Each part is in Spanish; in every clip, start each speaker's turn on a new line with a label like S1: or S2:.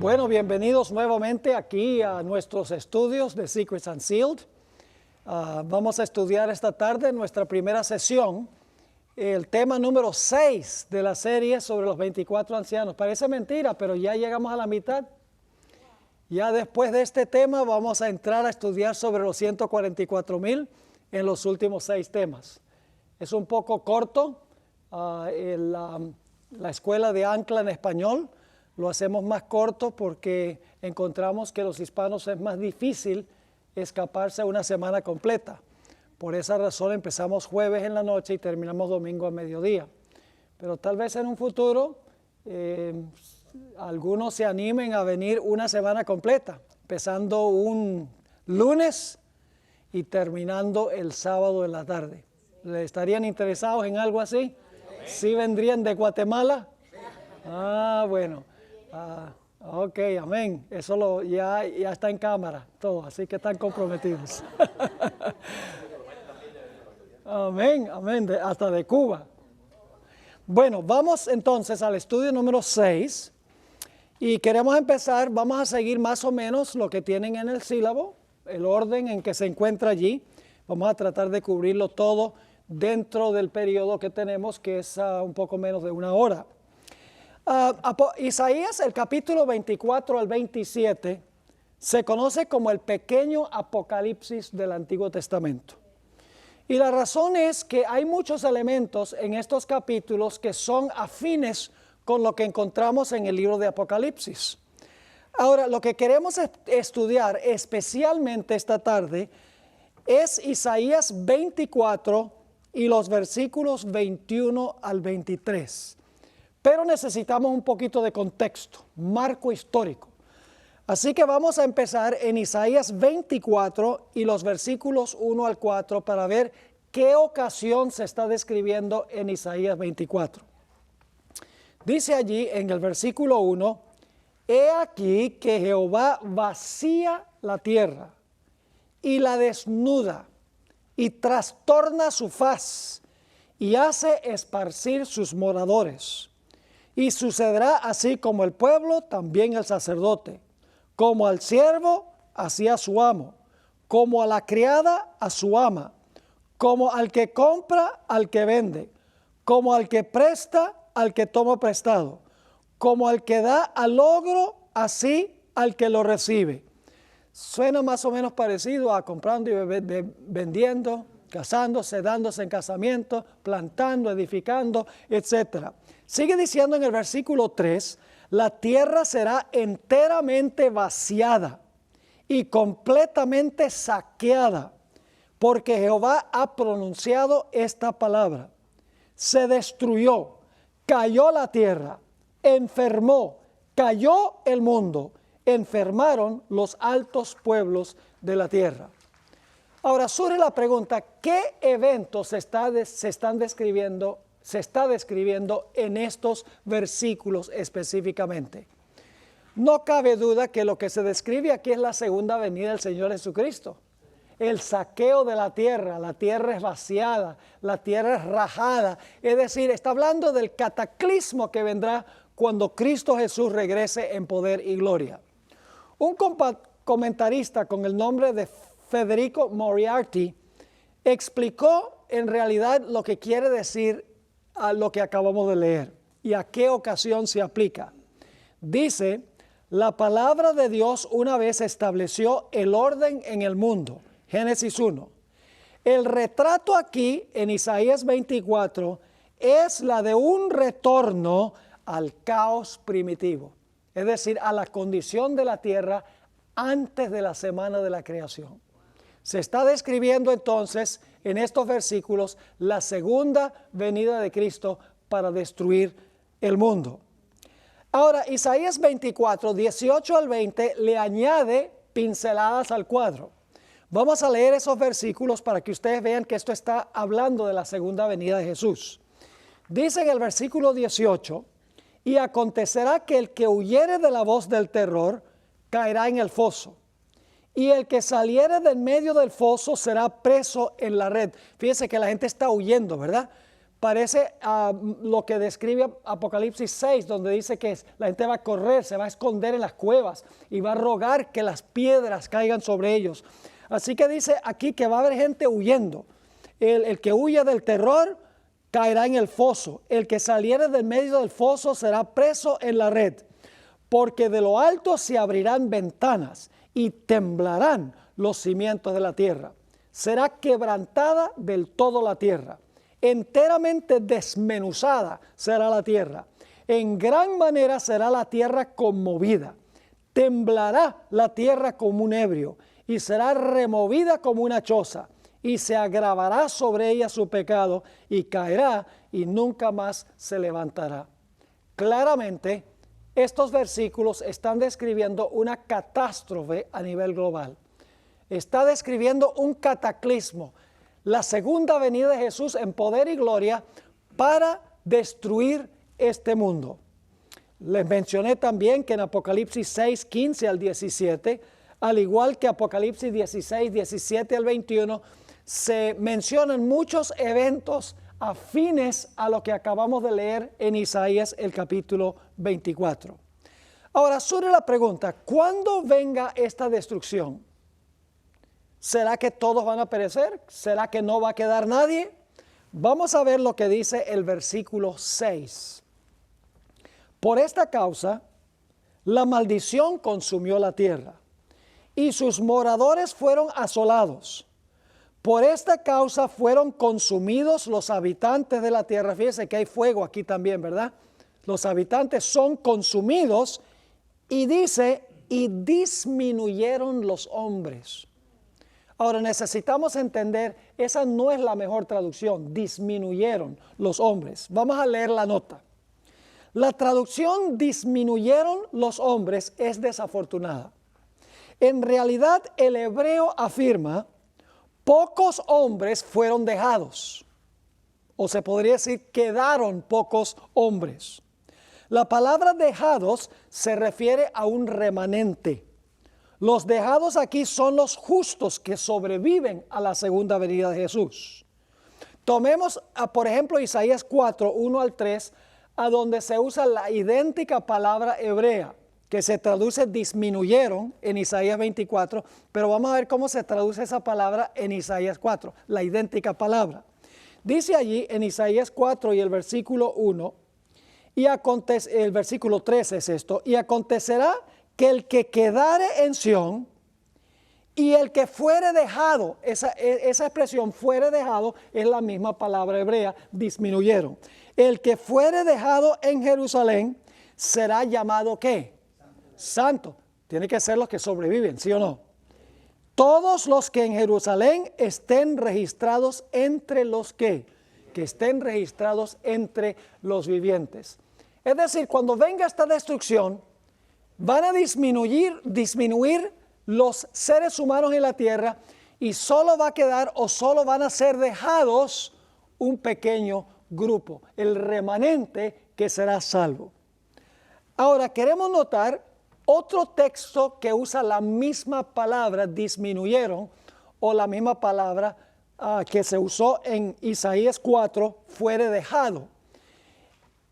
S1: Bueno, bienvenidos nuevamente aquí a nuestros estudios de Secrets Unsealed. Vamos a estudiar esta tarde en nuestra primera sesión el tema número 6 de la serie sobre los 24 ancianos. Parece mentira, pero ya llegamos a la mitad. Ya después de este tema vamos a entrar a estudiar sobre los 144,000 en los últimos 6 temas. Es un poco corto. La escuela de Ancla en español lo hacemos más corto porque encontramos que los hispanos es más difícil escaparse una semana completa. Por esa razón empezamos jueves en la noche y terminamos domingo a mediodía. Pero tal vez en un futuro algunos se animen a venir una semana completa, empezando un lunes y terminando el sábado en la tarde. ¿Estarían interesados en algo así? ¿Sí vendrían de Guatemala? Bueno. Ok, amén. Eso ya está en cámara, todo, así que están comprometidos. Amén, amén, hasta de Cuba. Bueno, vamos entonces al estudio número 6 y queremos empezar, vamos a seguir más o menos lo que tienen en el sílabo, el orden en que se encuentra allí. Vamos a tratar de cubrirlo todo dentro del periodo que tenemos, que es un poco menos de una hora. Isaías, el capítulo 24 al 27, se conoce como el pequeño Apocalipsis del Antiguo Testamento. Y la razón es que hay muchos elementos en estos capítulos que son afines con lo que encontramos en el libro de Apocalipsis. Ahora, lo que queremos estudiar especialmente esta tarde es Isaías 24 y los versículos 21 al 23. Pero necesitamos un poquito de contexto, marco histórico. Así que vamos a empezar en Isaías 24 y los versículos 1 al 4 para ver qué ocasión se está describiendo en Isaías 24. Dice allí en el versículo 1, «He aquí que Jehová vacía la tierra y la desnuda y trastorna su faz y hace esparcir sus moradores». Y sucederá así como el pueblo, también el sacerdote, como al siervo, así a su amo, como a la criada, a su ama, como al que compra, al que vende, como al que presta, al que toma prestado, como al que da al logro, así al que lo recibe. Suena más o menos parecido a comprando y vendiendo, casándose, dándose en casamiento, plantando, edificando, etcétera. Sigue diciendo en el versículo 3, la tierra será enteramente vaciada y completamente saqueada, porque Jehová ha pronunciado esta palabra. Se destruyó, cayó la tierra, enfermó, cayó el mundo, enfermaron los altos pueblos de la tierra. Ahora surge la pregunta, ¿qué eventos se está describiendo en estos versículos específicamente? No cabe duda que lo que se describe aquí es la segunda venida del Señor Jesucristo. El saqueo de la tierra es vaciada, la tierra es rajada. Es decir, está hablando del cataclismo que vendrá cuando Cristo Jesús regrese en poder y gloria. Un comentarista con el nombre de Federico Moriarty explicó en realidad lo que quiere decir a lo que acabamos de leer y a qué ocasión se aplica. Dice, la palabra de Dios una vez estableció el orden en el mundo. Génesis 1. El retrato aquí en Isaías 24 es la de un retorno al caos primitivo, es decir, a la condición de la tierra antes de la semana de la creación. Se está describiendo entonces en estos versículos la segunda venida de Cristo para destruir el mundo. Ahora, Isaías 24, 18 al 20 le añade pinceladas al cuadro. Vamos a leer esos versículos para que ustedes vean que esto está hablando de la segunda venida de Jesús. Dice en el versículo 18, «Y acontecerá que el que huyere de la voz del terror caerá en el foso. Y el que saliere del medio del foso será preso en la red». Fíjense que la gente está huyendo, ¿verdad? parece a lo que describe Apocalipsis 6, donde dice que la gente va a correr, se va a esconder en las cuevas y va a rogar que las piedras caigan sobre ellos. Así que dice aquí que va a haber gente huyendo. El que huye del terror caerá en el foso. El que saliere del medio del foso será preso en la red. Porque de lo alto se abrirán ventanas y temblarán los cimientos de la tierra. Será quebrantada del todo la tierra. Enteramente desmenuzada será la tierra. En gran manera será la tierra conmovida. Temblará la tierra como un ebrio y será removida como una choza. Y se agravará sobre ella su pecado y caerá y nunca más se levantará. Claramente, estos versículos están describiendo una catástrofe a nivel global. Está describiendo un cataclismo, la segunda venida de Jesús en poder y gloria para destruir este mundo. Les mencioné también que en Apocalipsis 6, 15 al 17, al igual que Apocalipsis 16, 17 al 21, se mencionan muchos eventos afines a lo que acabamos de leer en Isaías el capítulo 24. Ahora surge la pregunta, ¿cuándo venga esta destrucción? ¿Será que todos van a perecer? ¿Será que no va a quedar nadie? Vamos a ver lo que dice el versículo 6. Por esta causa, la maldición consumió la tierra y sus moradores fueron asolados. Por esta causa fueron consumidos los habitantes de la tierra. Fíjense que hay fuego aquí también, ¿verdad? Los habitantes son consumidos y dice, y disminuyeron los hombres. Ahora necesitamos entender, esa no es la mejor traducción, disminuyeron los hombres. Vamos a leer la nota. La traducción disminuyeron los hombres es desafortunada. En realidad el hebreo afirma, pocos hombres fueron dejados, o se podría decir quedaron pocos hombres. La palabra dejados se refiere a un remanente. Los dejados aquí son los justos que sobreviven a la segunda venida de Jesús. Tomemos, por ejemplo, Isaías 4, 1 al 3, a donde se usa la idéntica palabra hebrea, que se traduce disminuyeron en Isaías 24, pero vamos a ver cómo se traduce esa palabra en Isaías 4, la idéntica palabra. Dice allí en Isaías 4 y el versículo 1, el versículo 3 es esto, y acontecerá que el que quedare en Sión y el que fuere dejado, esa expresión fuere dejado es la misma palabra hebrea, disminuyeron. El que fuere dejado en Jerusalén será llamado ¿qué? Santo. Tiene que ser los que sobreviven, ¿sí o no? Todos los que en Jerusalén estén registrados entre los que estén registrados entre los vivientes. Es decir, cuando venga esta destrucción, van a disminuir los seres humanos en la tierra y solo va a quedar o solo van a ser dejados un pequeño grupo, el remanente que será salvo. Ahora queremos notar otro texto que usa la misma palabra disminuyeron o la misma palabra que se usó en Isaías 4, fuere dejado.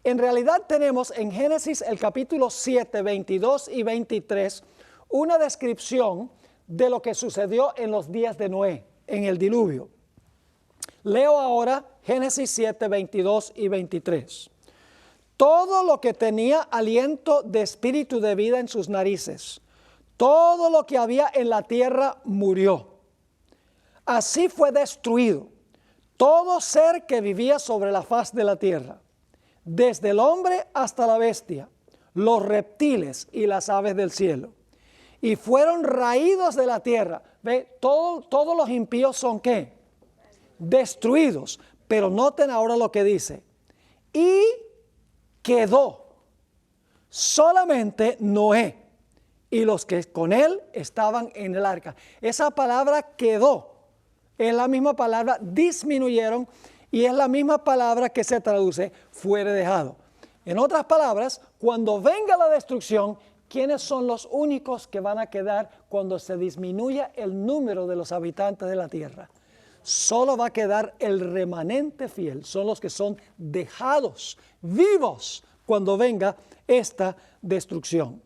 S1: En realidad tenemos en Génesis el capítulo 7, 22 y 23 una descripción de lo que sucedió en los días de Noé, en el diluvio. Leo ahora Génesis 7, 22 y 23. Todo lo que tenía aliento de espíritu de vida en sus narices, todo lo que había en la tierra murió. Así fue destruido todo ser que vivía sobre la faz de la tierra, desde el hombre hasta la bestia, los reptiles y las aves del cielo. Y fueron raídos de la tierra. ¿Ve? Todos los impíos son ¿qué? Destruidos. Pero noten ahora lo que dice. Y quedó solamente Noé y los que con él estaban en el arca. Esa palabra quedó es la misma palabra disminuyeron y es la misma palabra que se traduce fuere dejado. En otras palabras, cuando venga la destrucción, ¿quiénes son los únicos que van a quedar cuando se disminuya el número de los habitantes de la tierra? Solo va a quedar el remanente fiel. Son los que son dejados vivos cuando venga esta destrucción.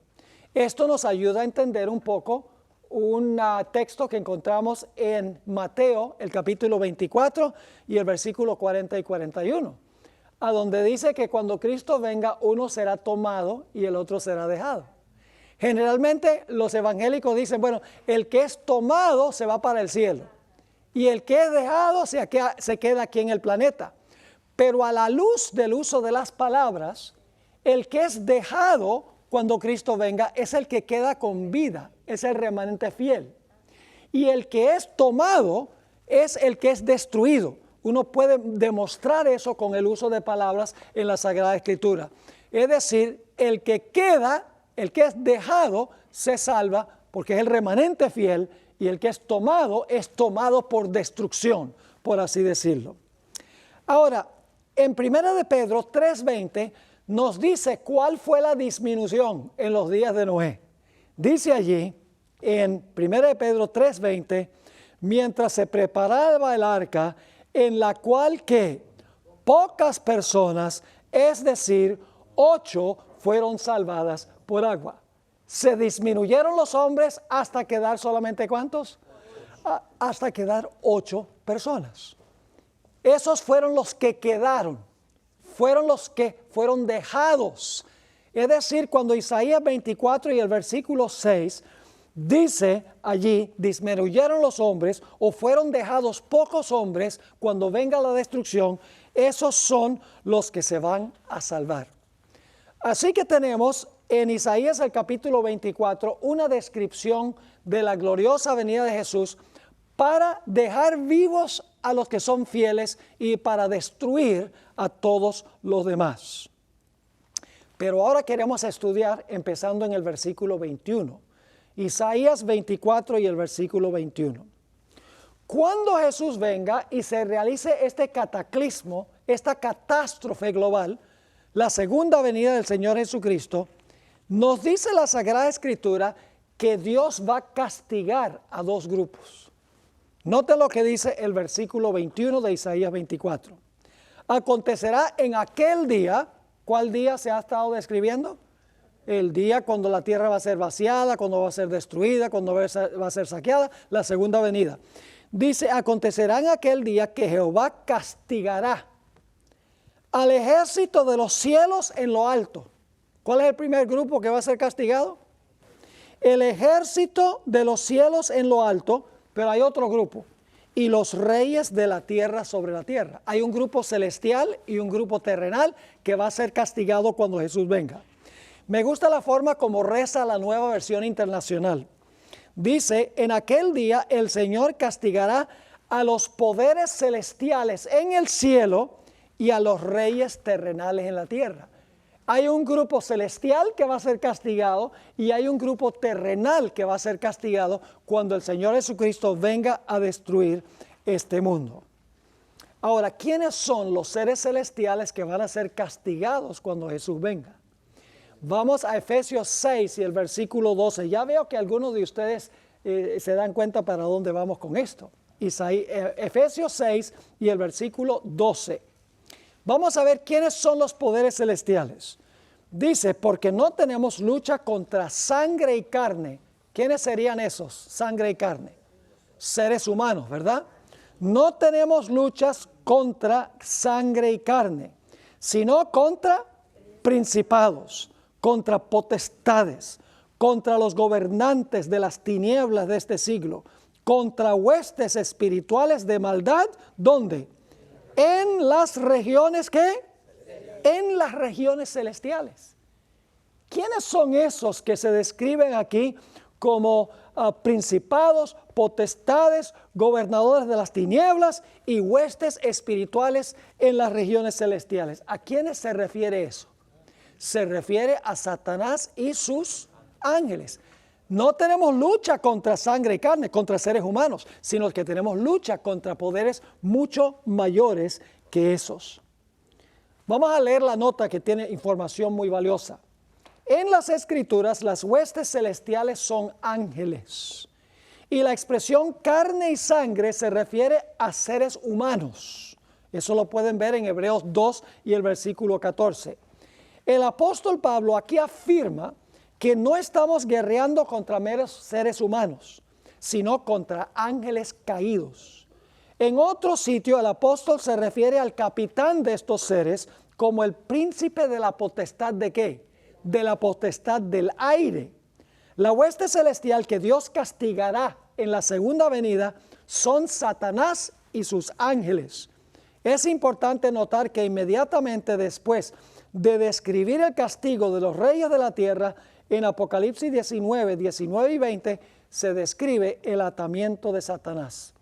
S1: Esto nos ayuda a entender un poco un texto que encontramos en Mateo, el capítulo 24 y el versículo 40 y 41, a donde dice que cuando Cristo venga, uno será tomado y el otro será dejado. Generalmente los evangélicos dicen, bueno, el que es tomado se va para el cielo y el que es dejado se queda aquí en el planeta. Pero a la luz del uso de las palabras, el que es dejado cuando Cristo venga es el que queda con vida, es el remanente fiel. Y el que es tomado es el que es destruido. Uno puede demostrar eso con el uso de palabras en la Sagrada Escritura. Es decir, el que queda, el que es dejado, se salva porque es el remanente fiel, y el que es tomado por destrucción, por así decirlo. Ahora, en 1 de Pedro 3:20 nos dice cuál fue la disminución en los días de Noé. Dice allí en 1 de Pedro 3:20, mientras se preparaba el arca, en la cual que pocas personas, es decir, 8, fueron salvadas por agua. Se disminuyeron los hombres hasta quedar solamente ¿cuántos? Hasta quedar 8 personas. Esos fueron los que quedaron, fueron los que fueron dejados. Es decir, cuando Isaías 24 y el versículo 6 dice allí, disminuyeron los hombres o fueron dejados pocos hombres cuando venga la destrucción, esos son los que se van a salvar. Así que tenemos en Isaías el capítulo 24 una descripción de la gloriosa venida de Jesús para dejar vivos a los que son fieles y para destruir a todos los demás. Pero ahora queremos estudiar empezando en el versículo 21. Isaías 24 y el versículo 21. Cuando Jesús venga y se realice este cataclismo, esta catástrofe global, la segunda venida del Señor Jesucristo, nos dice la Sagrada Escritura que Dios va a castigar a 2 grupos. Note lo que dice el versículo 21 de Isaías 24. Acontecerá en aquel día, ¿cuál día se ha estado describiendo? El día cuando la tierra va a ser vaciada, cuando va a ser destruida, cuando va a ser saqueada, la segunda venida. Dice, acontecerá en aquel día que Jehová castigará al ejército de los cielos en lo alto. ¿Cuál es el primer grupo que va a ser castigado? El ejército de los cielos en lo alto, pero hay otro grupo. Y los reyes de la tierra sobre la tierra. Hay un grupo celestial y un grupo terrenal que va a ser castigado cuando Jesús venga. Me gusta la forma como reza la Nueva Versión Internacional. Dice, en aquel día el Señor castigará a los poderes celestiales en el cielo y a los reyes terrenales en la tierra. Hay un grupo celestial que va a ser castigado y hay un grupo terrenal que va a ser castigado cuando el Señor Jesucristo venga a destruir este mundo. Ahora, ¿quiénes son los seres celestiales que van a ser castigados cuando Jesús venga? Vamos a Efesios 6 y el versículo 12. Ya veo que algunos de ustedes se dan cuenta para dónde vamos con esto. Efesios 6 y el versículo 12. Vamos a ver quiénes son los poderes celestiales. Dice, porque no tenemos lucha contra sangre y carne. ¿Quiénes serían esos? Sangre y carne. Seres humanos, ¿verdad? No tenemos luchas contra sangre y carne, sino contra principados, contra potestades, contra los gobernantes de las tinieblas de este siglo, contra huestes espirituales de maldad. ¿Dónde? En las regiones, ¿qué? En las regiones celestiales. ¿Quiénes son esos que se describen aquí como principados, potestades, gobernadores de las tinieblas y huestes espirituales en las regiones celestiales? ¿A quiénes se refiere eso? Se refiere a Satanás y sus ángeles. No tenemos lucha contra sangre y carne, contra seres humanos, sino que tenemos lucha contra poderes mucho mayores que esos. Vamos a leer la nota que tiene información muy valiosa. En las Escrituras, las huestes celestiales son ángeles. Y la expresión carne y sangre se refiere a seres humanos. Eso lo pueden ver en Hebreos 2 y el versículo 14. El apóstol Pablo aquí afirma que no estamos guerreando contra meros seres humanos, sino contra ángeles caídos. En otro sitio el apóstol se refiere al capitán de estos seres como el príncipe de la potestad ¿de qué? De la potestad del aire. La hueste celestial que Dios castigará en la segunda venida son Satanás y sus ángeles. Es importante notar que inmediatamente después de describir el castigo de los reyes de la tierra, en Apocalipsis 19 y 20, se describe el atamiento de Satanás.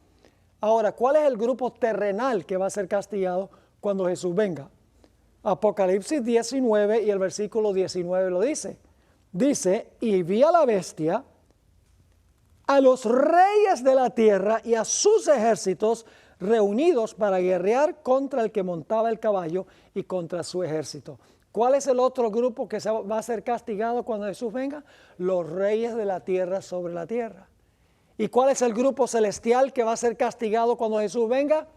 S1: Ahora, ¿cuál es el grupo terrenal que va a ser castigado cuando Jesús venga? Apocalipsis 19 y el versículo 19 lo dice. Dice, y vi a la bestia, a los reyes de la tierra y a sus ejércitos reunidos para guerrear contra el que montaba el caballo y contra su ejército. ¿Cuál es el otro grupo que va a ser castigado cuando Jesús venga? Los reyes de la tierra sobre la tierra. ¿Y cuál es el grupo celestial que va a ser castigado cuando Jesús venga?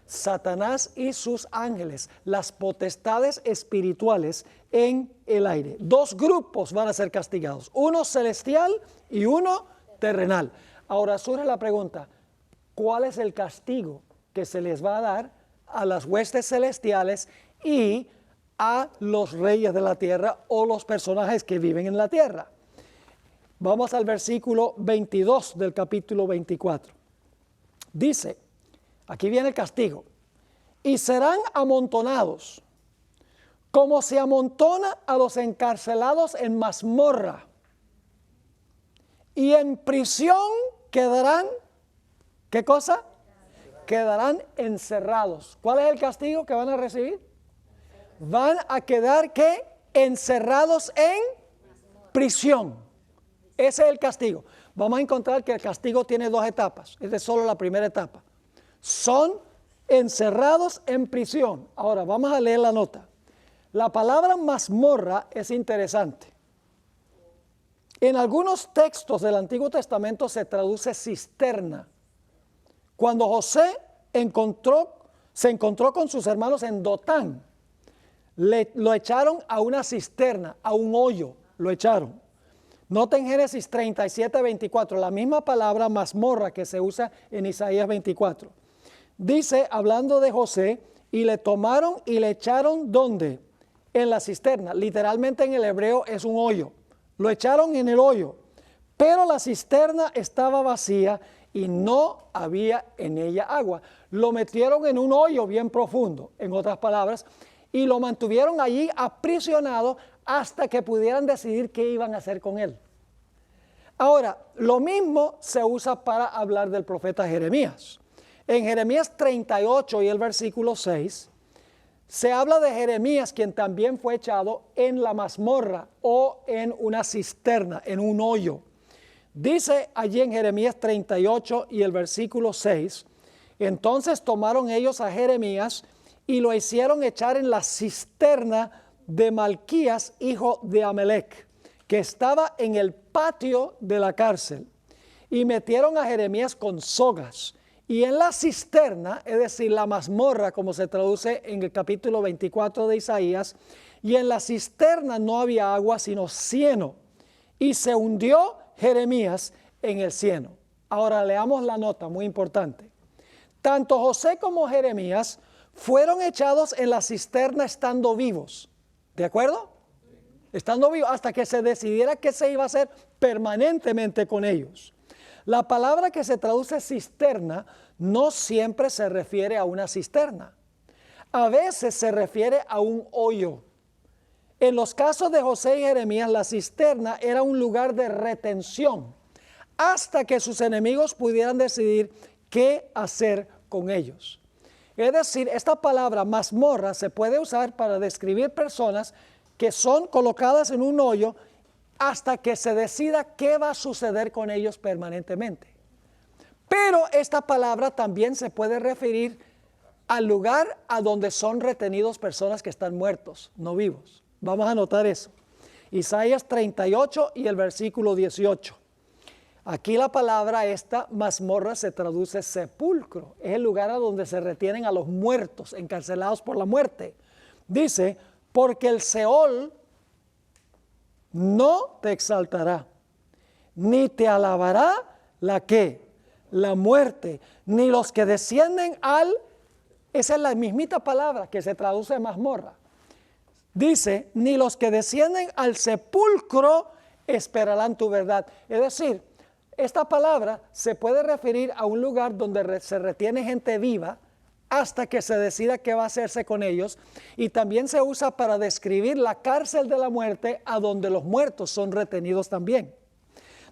S1: Satanás y sus ángeles, las potestades espirituales en el aire. Dos grupos van a ser castigados, uno celestial y uno terrenal. Ahora surge la pregunta, ¿cuál es el castigo que se les va a dar a las huestes celestiales y a los reyes de la tierra o los personajes que viven en la tierra? Vamos al versículo 22 del capítulo 24. Dice, aquí viene el castigo, y serán amontonados como se amontona a los encarcelados en mazmorra, y en prisión quedarán, ¿qué cosa? Quedarán encerrados. ¿Cuál es el castigo que van a recibir? Van a quedar, ¿qué? Encerrados en prisión. Ese es el castigo. Vamos a encontrar que el castigo tiene dos etapas. Esta es solo la primera etapa. Son encerrados en prisión. Ahora, vamos a leer la nota. La palabra mazmorra es interesante. En algunos textos del Antiguo Testamento se traduce cisterna. Cuando José se encontró con sus hermanos en Dotán, lo echaron a una cisterna, a un hoyo, lo echaron. Noten Génesis 37, 24, la misma palabra mazmorra que se usa en Isaías 24. Dice, hablando de José, y le tomaron y le echaron, ¿dónde? En la cisterna. Literalmente en el hebreo es un hoyo. Lo echaron en el hoyo, pero la cisterna estaba vacía y no había en ella agua. Lo metieron en un hoyo bien profundo, en otras palabras, y lo mantuvieron allí aprisionado hasta que pudieran decidir qué iban a hacer con él. Ahora, lo mismo se usa para hablar del profeta Jeremías. En Jeremías 38 y el versículo 6, se habla de Jeremías, quien también fue echado en la mazmorra o en una cisterna, en un hoyo. Dice allí en Jeremías 38 y el versículo 6, entonces tomaron ellos a Jeremías y lo hicieron echar en la cisterna de Malquías, hijo de Amelec, que estaba en el patio de la cárcel. Y metieron a Jeremías con sogas. Y en la cisterna, es decir, la mazmorra, como se traduce en el capítulo 24 de Isaías, y en la cisterna no había agua, sino cieno. Y se hundió Jeremías en el cieno. Ahora leamos la nota, muy importante. Tanto José como Jeremías fueron echados en la cisterna estando vivos. ¿De acuerdo? Estando vivos hasta que se decidiera qué se iba a hacer permanentemente con ellos. La palabra que se traduce cisterna no siempre se refiere a una cisterna. A veces se refiere a un hoyo. En los casos de José y Jeremías, la cisterna era un lugar de retención hasta que sus enemigos pudieran decidir qué hacer con ellos. Es decir, esta palabra mazmorra se puede usar para describir personas que son colocadas en un hoyo hasta que se decida qué va a suceder con ellos permanentemente. Pero esta palabra también se puede referir al lugar a donde son retenidos personas que están muertos, no vivos. Vamos a anotar eso. Isaías 38 y el versículo 18. Aquí la palabra esta, mazmorra, se traduce sepulcro. Es el lugar a donde se retienen a los muertos, encarcelados por la muerte. Dice, porque el Seol no te exaltará, ni te alabará la ¿qué? La muerte, ni los que descienden al, esa es la mismita palabra que se traduce mazmorra. Dice, ni los que descienden al sepulcro esperarán tu verdad. Es decir, esta palabra se puede referir a un lugar donde se retiene gente viva hasta que se decida qué va a hacerse con ellos, y también se usa para describir la cárcel de la muerte a donde los muertos son retenidos también.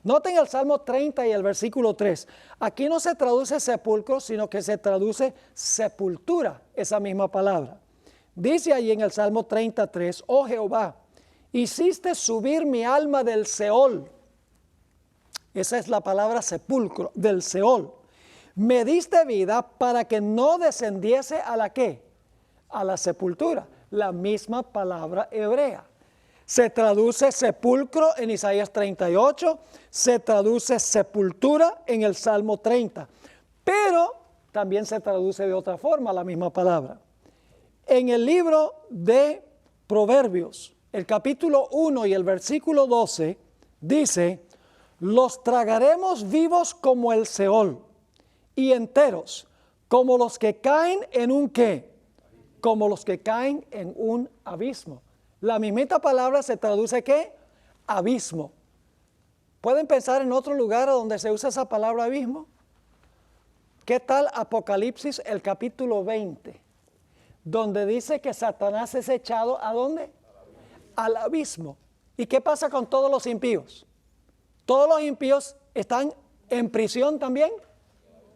S1: Noten el Salmo 30 y el versículo 3. Aquí no se traduce sepulcro, sino que se traduce sepultura, esa misma palabra. Dice allí en el Salmo 33, oh Jehová, hiciste subir mi alma del Seol. Esa es la palabra sepulcro, del Seol. Me diste vida para que no descendiese a la ¿qué? A la sepultura. La misma palabra hebrea. Se traduce sepulcro en Isaías 38, se traduce sepultura en el Salmo 30, pero también se traduce de otra forma la misma palabra. En el libro de Proverbios, el capítulo 1 y el versículo 12, dice, los tragaremos vivos como el Seol, y enteros, como los que caen en un ¿qué? Como los que caen en un abismo. La mismita palabra se traduce ¿qué? Abismo. ¿Pueden pensar en otro lugar donde se usa esa palabra abismo? ¿Qué tal Apocalipsis, el capítulo 20? Donde dice que Satanás es echado ¿a dónde? Al abismo. ¿Y qué pasa con todos los impíos? Todos los impíos están en prisión también.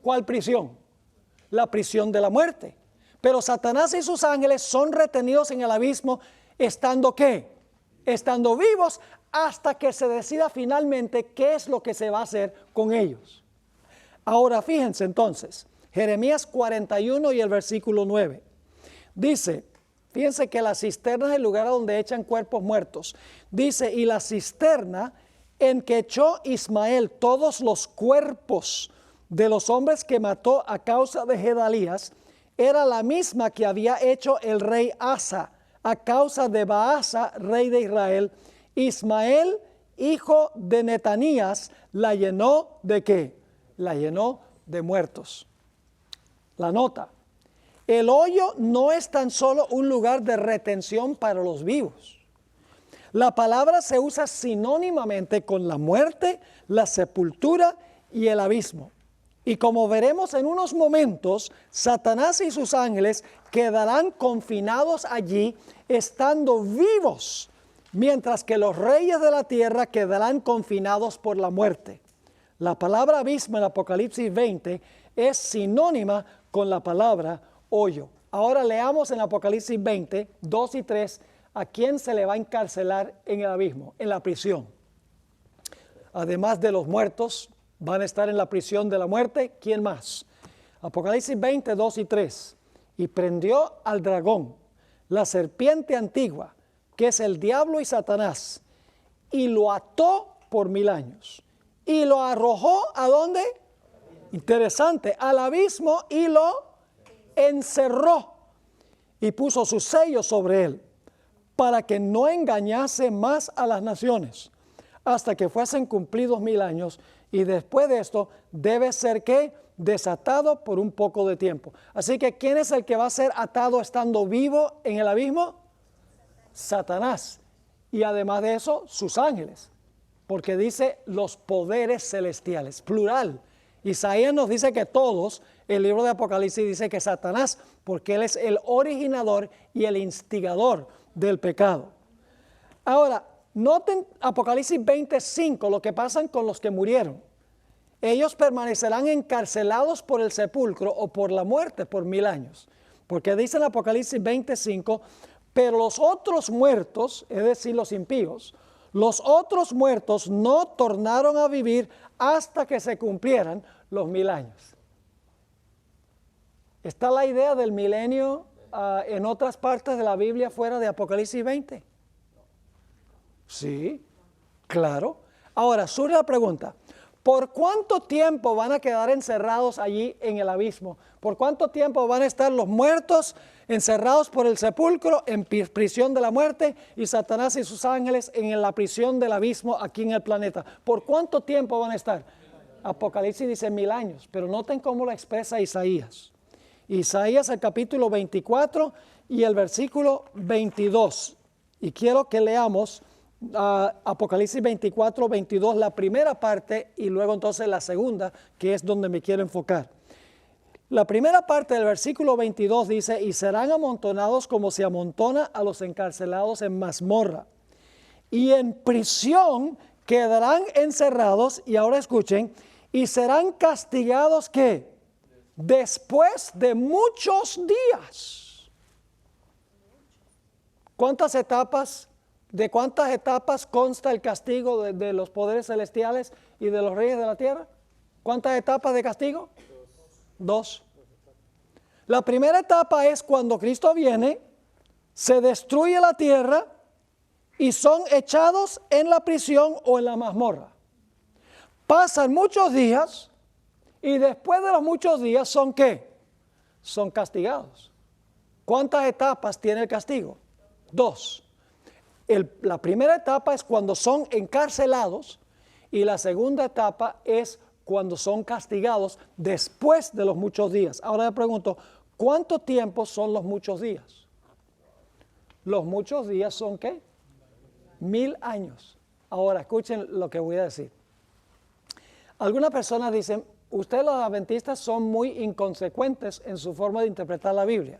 S1: ¿Cuál prisión? La prisión de la muerte. Pero Satanás y sus ángeles son retenidos en el abismo, estando ¿qué? Estando vivos hasta que se decida finalmente qué es lo que se va a hacer con ellos. Ahora fíjense entonces, Jeremías 41 y el versículo 9. Dice, fíjense que la cisterna es el lugar donde echan cuerpos muertos. Dice, y la cisterna en que echó Ismael todos los cuerpos de los hombres que mató a causa de Gedalías, era la misma que había hecho el rey Asa a causa de Baasa, rey de Israel. Ismael, hijo de Netanías, la llenó ¿de qué? La llenó de muertos. La nota. El hoyo no es tan solo un lugar de retención para los vivos. La palabra se usa sinónimamente con la muerte, la sepultura y el abismo. Y como veremos en unos momentos, Satanás y sus ángeles quedarán confinados allí estando vivos, mientras que los reyes de la tierra quedarán confinados por la muerte. La palabra abismo en Apocalipsis 20 es sinónima con la palabra hoyo. Ahora leamos en Apocalipsis 20, 2 y 3, a quién se le va a encarcelar en el abismo, en la prisión. Además de los muertos, van a estar en la prisión de la muerte. ¿Quién más? Apocalipsis 20, 2 y 3. Y prendió al dragón, la serpiente antigua, que es el diablo y Satanás, y lo ató por 1000 años. Y lo arrojó ¿a dónde? Interesante, al abismo, y lo encerró. Y puso su sello sobre él, para que no engañase más a las naciones, hasta que fuesen cumplidos 1000 años. Y después de esto debe ser ¿qué? Desatado por un poco de tiempo. Así que ¿quién es el que va a ser atado estando vivo en el abismo? Satanás. Y además de eso, sus ángeles. Porque dice los poderes celestiales, plural. Isaías nos dice que todos, el libro de Apocalipsis dice que Satanás, porque él es el originador y el instigador del pecado. Ahora, noten Apocalipsis 25, lo que pasa con los que murieron. Ellos permanecerán encarcelados por el sepulcro o por la muerte por 1000 años. Porque dice en Apocalipsis 25, pero los otros muertos, es decir, los impíos, los otros muertos no tornaron a vivir hasta que se cumplieran los 1000 años. ¿Está la idea del milenio en otras partes de la Biblia fuera de Apocalipsis 20? Sí, claro. Ahora surge la pregunta, ¿Por cuánto tiempo van a quedar encerrados allí en el abismo? ¿Por cuánto tiempo van a estar los muertos encerrados por el sepulcro en prisión de la muerte y Satanás y sus ángeles en la prisión del abismo aquí en el planeta? ¿Por cuánto tiempo van a estar? Apocalipsis dice 1000 años, pero noten cómo lo expresa Isaías. Isaías el capítulo 24 y el versículo 22. Y quiero que leamos Apocalipsis 24, 22, la primera parte y luego entonces la segunda, que es donde me quiero enfocar. La primera parte del versículo 22 dice, y serán amontonados como se amontona a los encarcelados en mazmorra, y en prisión quedarán encerrados, y ahora escuchen, y serán castigados ¿qué? Después de muchos días. ¿Cuántas etapas? ¿De cuántas etapas consta el castigo de los poderes celestiales y de los reyes de la tierra? ¿Cuántas etapas de castigo? Dos. La primera etapa es cuando Cristo viene, se destruye la tierra y son echados en la prisión o en la mazmorra. Pasan muchos días y después de los muchos días son ¿qué? Son castigados. ¿Cuántas etapas tiene el castigo? Dos. La primera etapa es cuando son encarcelados y la segunda etapa es cuando son castigados después de los muchos días. Ahora le pregunto, ¿cuánto tiempo son los muchos días? Los muchos días son ¿qué? 1000 años. Ahora escuchen lo que voy a decir. Algunas personas dicen, ustedes los adventistas son muy inconsecuentes en su forma de interpretar la Biblia.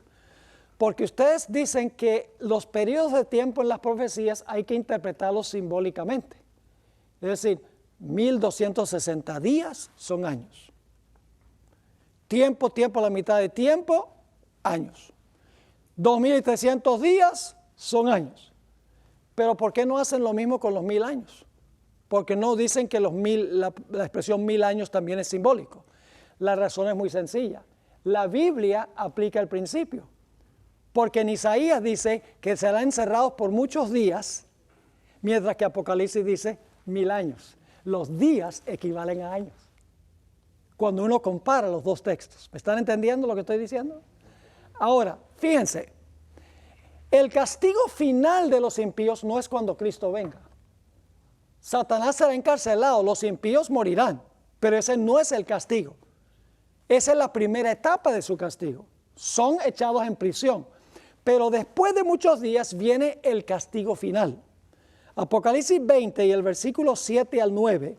S1: Porque ustedes dicen que los periodos de tiempo en las profecías hay que interpretarlos simbólicamente. Es decir, 1260 días son años. Tiempo, la mitad de tiempo, años. 2300 días son años. Pero ¿por qué no hacen lo mismo con los 1000 años? Porque no dicen que la expresión 1000 años también es simbólico. La razón es muy sencilla. La Biblia aplica el principio. Porque en Isaías dice que serán encerrados por muchos días, mientras que Apocalipsis dice 1000 años. Los días equivalen a años. Cuando uno compara los dos textos. ¿Me están entendiendo lo que estoy diciendo? Ahora, fíjense, el castigo final de los impíos no es cuando Cristo venga. Satanás será encarcelado, los impíos morirán, pero ese no es el castigo. Esa es la primera etapa de su castigo. Son echados en prisión. Pero después de muchos días viene el castigo final. Apocalipsis 20 y el versículo 7 al 9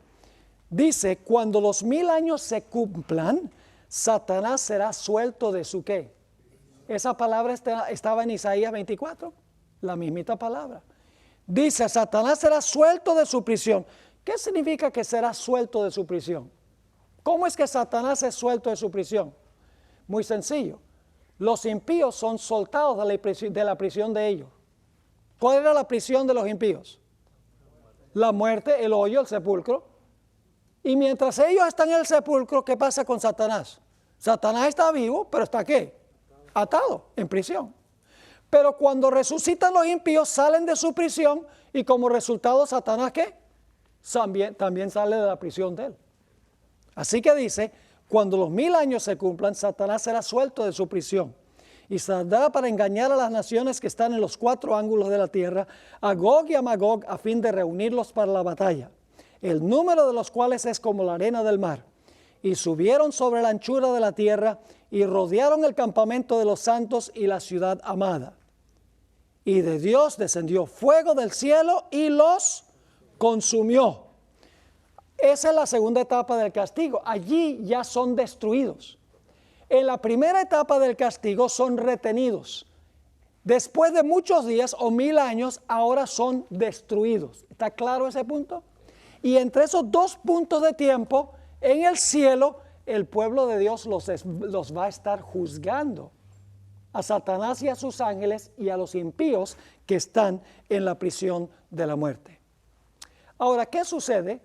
S1: dice, cuando los 1000 años se cumplan, Satanás será suelto de su ¿qué? Esa palabra estaba en Isaías 24, la mismita palabra. Dice, Satanás será suelto de su prisión. ¿Qué significa que será suelto de su prisión? ¿Cómo es que Satanás es suelto de su prisión? Muy sencillo. Los impíos son soltados de la prisión de ellos. ¿Cuál era la prisión de los impíos? La muerte, el hoyo, el sepulcro. Y mientras ellos están en el sepulcro, ¿qué pasa con Satanás? Satanás está vivo, pero ¿está qué? Atado, en prisión. Pero cuando resucitan los impíos, salen de su prisión y como resultado, Satanás ¿qué? También sale de la prisión de él. Así que dice, cuando los 1000 años se cumplan, Satanás será suelto de su prisión y saldrá para engañar a las naciones que están en los 4 ángulos de la tierra, a Gog y a Magog, a fin de reunirlos para la batalla, el número de los cuales es como la arena del mar. Y subieron sobre la anchura de la tierra y rodearon el campamento de los santos y la ciudad amada. Y de Dios descendió fuego del cielo y los consumió. Esa es la segunda etapa del castigo. Allí ya son destruidos. En la primera etapa del castigo son retenidos. Después de muchos días o 1000 años, ahora son destruidos. ¿Está claro ese punto? Y entre esos dos puntos de tiempo, en el cielo, el pueblo de Dios los va a estar juzgando. A Satanás y a sus ángeles y a los impíos que están en la prisión de la muerte. Ahora, ¿qué sucede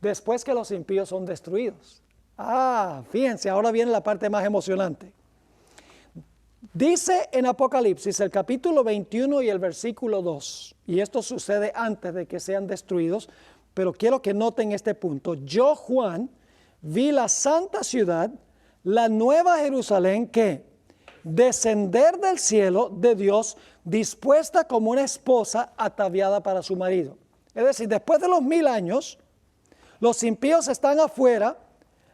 S1: después que los impíos son destruidos? Fíjense, ahora viene la parte más emocionante. Dice en Apocalipsis, el capítulo 21 y el versículo 2, y esto sucede antes de que sean destruidos, pero quiero que noten este punto. Yo, Juan, vi la santa ciudad, la nueva Jerusalén, que descender del cielo de Dios, dispuesta como una esposa ataviada para su marido. Es decir, después de los 1000 años, los impíos están afuera,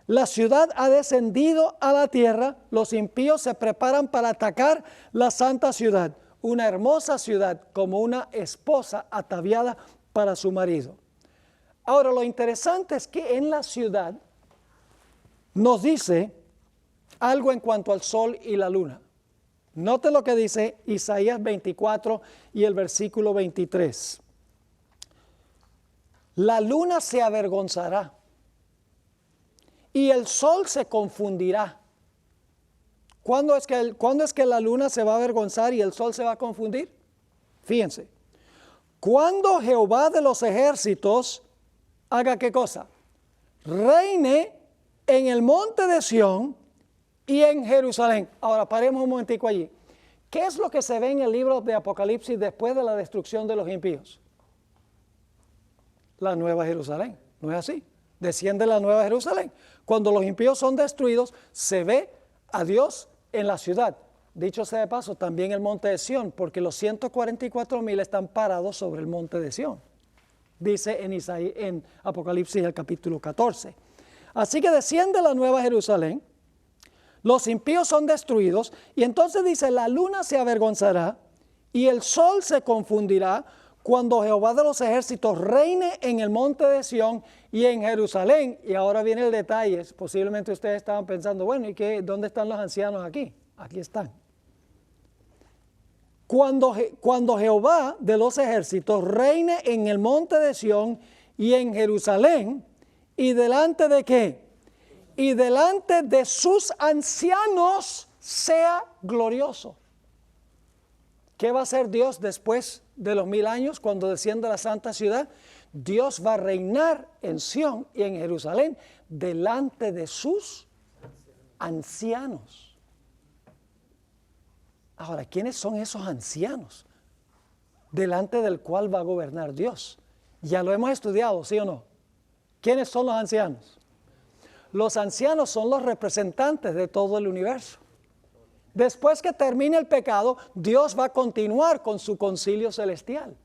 S1: la ciudad ha descendido a la tierra, los impíos se preparan para atacar la santa ciudad, una hermosa ciudad como una esposa ataviada para su marido. Ahora, lo interesante es que en la ciudad nos dice algo en cuanto al sol y la luna. Note lo que dice Isaías 24 y el versículo 23. La luna se avergonzará y el sol se confundirá. ¿Cuándo es que la luna se va a avergonzar y el sol se va a confundir? Fíjense. Cuando Jehová de los ejércitos haga ¿qué cosa? Reine en el monte de Sión y en Jerusalén. Ahora paremos un momentico allí. ¿Qué es lo que se ve en el libro de Apocalipsis después de la destrucción de los impíos? La nueva Jerusalén, ¿no es así? Desciende la nueva Jerusalén. Cuando los impíos son destruidos, se ve a Dios en la ciudad. Dicho sea de paso, también el monte de Sión, porque los 144,000 están parados sobre el monte de Sión. Dice en Apocalipsis el capítulo 14. Así que desciende la nueva Jerusalén, los impíos son destruidos, y entonces dice, la luna se avergonzará y el sol se confundirá cuando Jehová de los ejércitos reine en el monte de Sión y en Jerusalén. Y ahora viene el detalle. Posiblemente ustedes estaban pensando, bueno, ¿y dónde están los ancianos aquí? Aquí están. Cuando Jehová de los ejércitos reine en el monte de Sión y en Jerusalén, ¿y delante de qué? Y delante de sus ancianos sea glorioso. ¿Qué va a hacer Dios después de los 1000 años cuando descienda la santa ciudad? Dios va a reinar en Sión y en Jerusalén delante de sus ancianos. Ahora, ¿quiénes son esos ancianos delante del cual va a gobernar Dios? Ya lo hemos estudiado, ¿sí o no? ¿Quiénes son los ancianos? Los ancianos son los representantes de todo el universo. Después que termine el pecado, Dios va a continuar con su concilio celestial.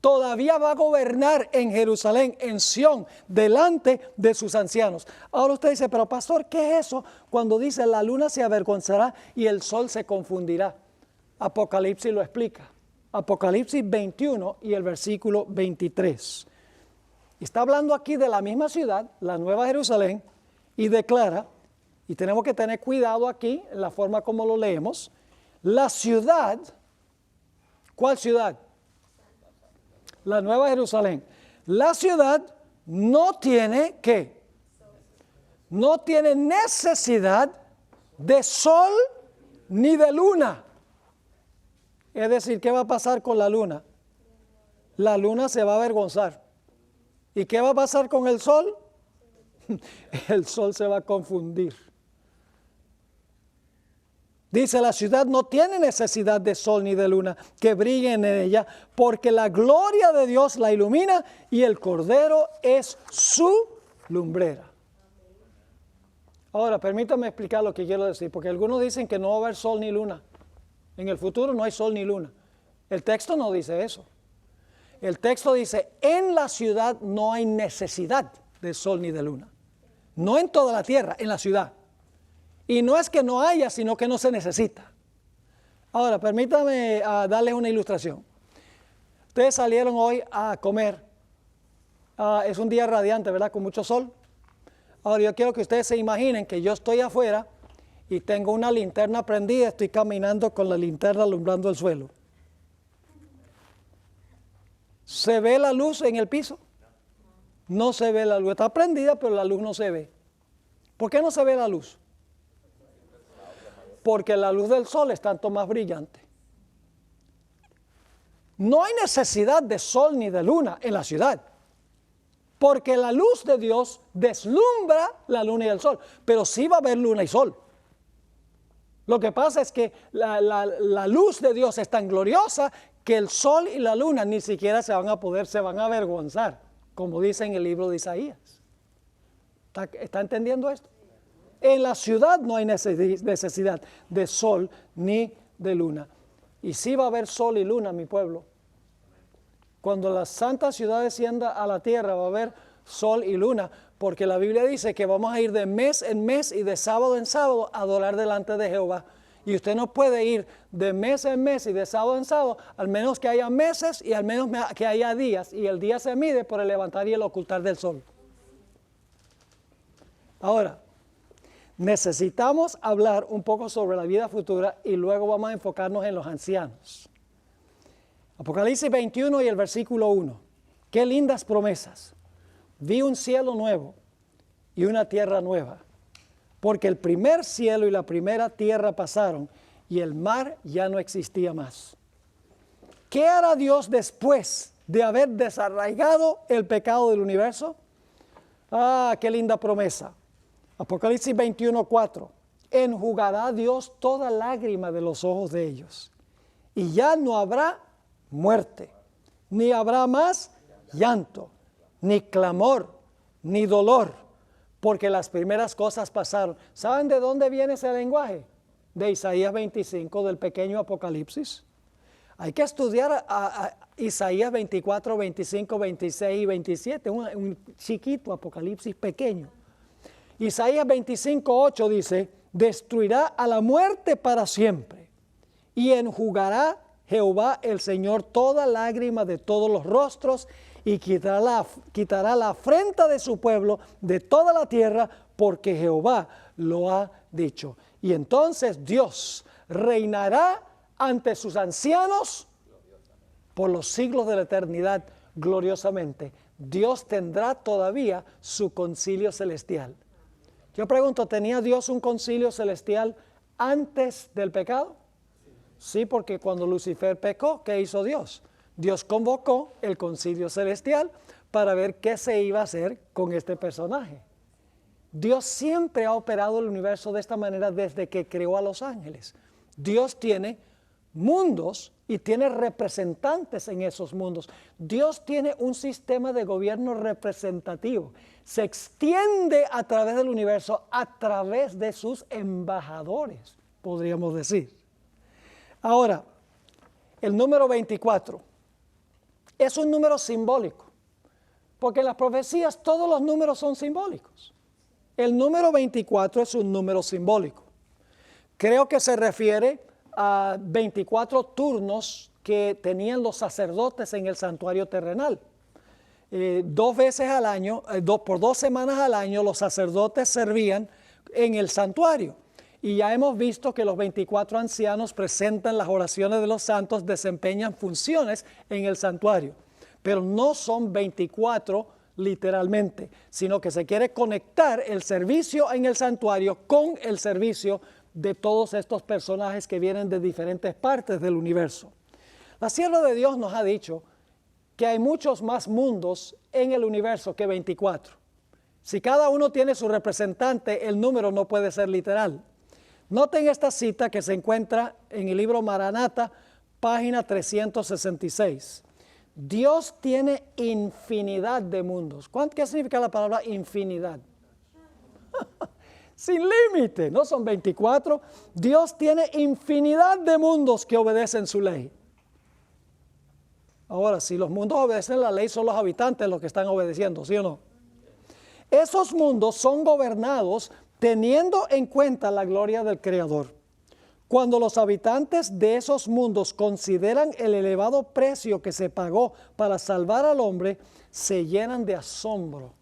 S1: Todavía va a gobernar en Jerusalén, en Sión, delante de sus ancianos. Ahora usted dice, pero pastor, ¿qué es eso cuando dice la luna se avergonzará y el sol se confundirá? Apocalipsis lo explica. Apocalipsis 21 y el versículo 23. Está hablando aquí de la misma ciudad, la Nueva Jerusalén, y declara, y tenemos que tener cuidado aquí en la forma como lo leemos, la ciudad, ¿cuál ciudad? La Nueva Jerusalén. La ciudad no tiene, ¿qué? No tiene necesidad de sol ni de luna. Es decir, ¿qué va a pasar con la luna? La luna se va a avergonzar. ¿Y qué va a pasar con el sol? El sol se va a confundir. Dice, la ciudad no tiene necesidad de sol ni de luna que brillen en ella, porque la gloria de Dios la ilumina y el Cordero es su lumbrera. Ahora, permítame explicar lo que quiero decir, porque algunos dicen que no va a haber sol ni luna. En el futuro no hay sol ni luna. El texto no dice eso. El texto dice, en la ciudad no hay necesidad de sol ni de luna. No en toda la tierra, en la ciudad. Y no es que no haya, sino que no se necesita. Ahora, permítame darles una ilustración. Ustedes salieron hoy a comer. Es un día radiante, ¿verdad? Con mucho sol. Ahora, yo quiero que ustedes se imaginen que yo estoy afuera y tengo una linterna prendida, estoy caminando con la linterna alumbrando el suelo. ¿Se ve la luz en el piso? No se ve la luz. Está prendida, pero la luz no se ve. ¿Por qué no se ve la luz? Porque la luz del sol es tanto más brillante. No hay necesidad de sol ni de luna en la ciudad, porque la luz de Dios deslumbra la luna y el sol, pero sí va a haber luna y sol. Lo que pasa es que la luz de Dios es tan gloriosa que el sol y la luna ni siquiera se van a avergonzar como dice en el libro de Isaías. ¿Está entendiendo esto? En la ciudad no hay necesidad de sol ni de luna. Y sí va a haber sol y luna, mi pueblo. Cuando la santa ciudad descienda a la tierra va a haber sol y luna, porque la Biblia dice que vamos a ir de mes en mes y de sábado en sábado a adorar delante de Jehová. Y usted no puede ir de mes en mes y de sábado en sábado, al menos que haya meses y al menos que haya días. Y el día se mide por el levantar y el ocultar del sol. Ahora, necesitamos hablar un poco sobre la vida futura y luego vamos a enfocarnos en los ancianos. Apocalipsis 21 y el versículo 1. Qué lindas promesas. Vi un cielo nuevo y una tierra nueva, porque el primer cielo y la primera tierra pasaron y el mar ya no existía más. ¿Qué hará Dios después de haber desarraigado el pecado del universo? Ah, qué linda promesa. Apocalipsis 21:4. Enjugará Dios toda lágrima de los ojos de ellos, y ya no habrá muerte, ni habrá más llanto, ni clamor, ni dolor, porque las primeras cosas pasaron. ¿Saben de dónde viene ese lenguaje? De Isaías 25, del pequeño Apocalipsis. Hay que estudiar a Isaías 24, 25, 26 y 27, un chiquito Apocalipsis pequeño. Isaías 25:8 dice, destruirá a la muerte para siempre y enjugará Jehová el Señor toda lágrima de todos los rostros y quitará la afrenta de su pueblo de toda la tierra, porque Jehová lo ha dicho. Y entonces Dios reinará ante sus ancianos por los siglos de la eternidad gloriosamente. Dios tendrá todavía su concilio celestial. Yo pregunto, ¿tenía Dios un concilio celestial antes del pecado? Sí, porque cuando Lucifer pecó, ¿qué hizo Dios? Dios convocó el concilio celestial para ver qué se iba a hacer con este personaje. Dios siempre ha operado el universo de esta manera desde que creó a los ángeles. Dios tiene mundos y tiene representantes en esos mundos. Dios tiene un sistema de gobierno representativo. Se extiende a través del universo, a través de sus embajadores, podríamos decir. Ahora, el número 24 es un número simbólico, porque en las profecías todos los números son simbólicos. El número 24 es un número simbólico. Creo que se refiere a 24 turnos que tenían los sacerdotes en el santuario terrenal. 2 veces al año, por 2 semanas al año, los sacerdotes servían en el santuario. Y ya hemos visto que los 24 ancianos presentan las oraciones de los santos, desempeñan funciones en el santuario. Pero no son 24 literalmente, sino que se quiere conectar el servicio en el santuario con el servicio de todos estos personajes que vienen de diferentes partes del universo. La sierva de Dios nos ha dicho que hay muchos más mundos en el universo que 24. Si cada uno tiene su representante, el número no puede ser literal. Noten esta cita que se encuentra en el libro Maranata, página 366. Dios tiene infinidad de mundos. ¿Qué significa la palabra infinidad? Sin límite, no son 24. Dios tiene infinidad de mundos que obedecen su ley. Ahora, si los mundos obedecen la ley, son los habitantes los que están obedeciendo, ¿sí o no? Esos mundos son gobernados teniendo en cuenta la gloria del Creador. Cuando los habitantes de esos mundos consideran el elevado precio que se pagó para salvar al hombre, se llenan de asombro.